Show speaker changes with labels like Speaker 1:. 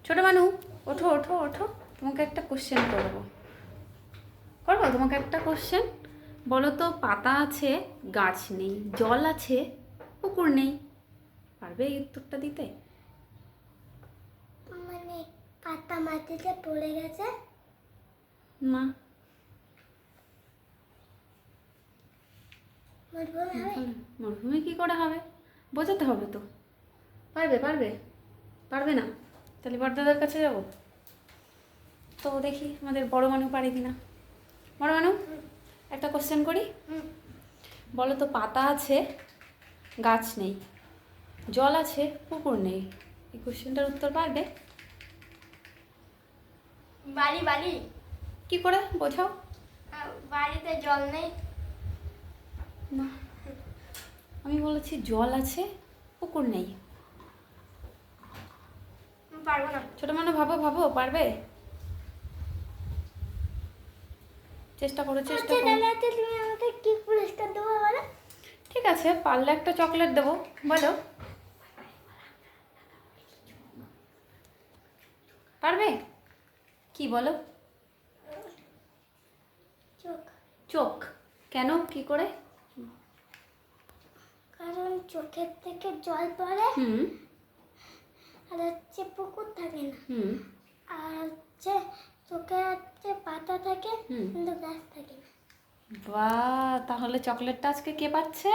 Speaker 1: ছোট মানু, ওঠো ওঠো ওঠো, তোমাকে একটা কোশ্চেন করবো। তোমাকে একটা কোশ্চেন। বলো তো, পাতা আছে গাছ নেই, জল আছে পুকুর নেই, পারবে এই উত্তরটা দিতে?
Speaker 2: মানে পাতা মাটিতে পড়ে গেছে।
Speaker 1: না।
Speaker 2: মরুভূমি হবে?
Speaker 1: মরুভূমি কি করে হবে? বোঝাতে হবে তো। পারবে পারবে? পারবে না? তাহলে বড়দাদার কাছে যাব। তো দেখি আমাদের বড় মানু পারে কিনা। বড় মানু, একটা কোশ্চেন করি। বলো তো, পাতা আছে গাছ নেই, জল আছে পুকুর নেই, এই কোশ্চেনটার উত্তর পারবে?
Speaker 2: বাড়ি বাড়ি।
Speaker 1: কি করে বোঝাও?
Speaker 2: বাড়িতে জল নেই।
Speaker 1: না, আমি বলেছি জল আছে পুকুর নেই।
Speaker 2: পারবো না।
Speaker 1: ছোট মানু, ভাবো ভাবো, পারবে? চেষ্টা করো চেষ্টা করো।
Speaker 2: তুমি আমাকে কি পুরস্কার দেবো বলো?
Speaker 1: ঠিক আছে, পারলে একটা চকলেট দেবো। বলো, পারবে? কি বলো?
Speaker 2: চোখ।
Speaker 1: চোখ? কেন, কি করে?
Speaker 2: কারণ চোখের থেকে জল পড়ে,
Speaker 1: হুম
Speaker 2: আর হচ্ছে পুকুর থাকে না।
Speaker 1: হুম
Speaker 2: আর হচ্ছে চোখে হচ্ছে পাতা থাকে, কিন্তু গাছ থাকে না।
Speaker 1: বাহ, তাহলে চকলেটটা আজকে কে পাচ্ছে?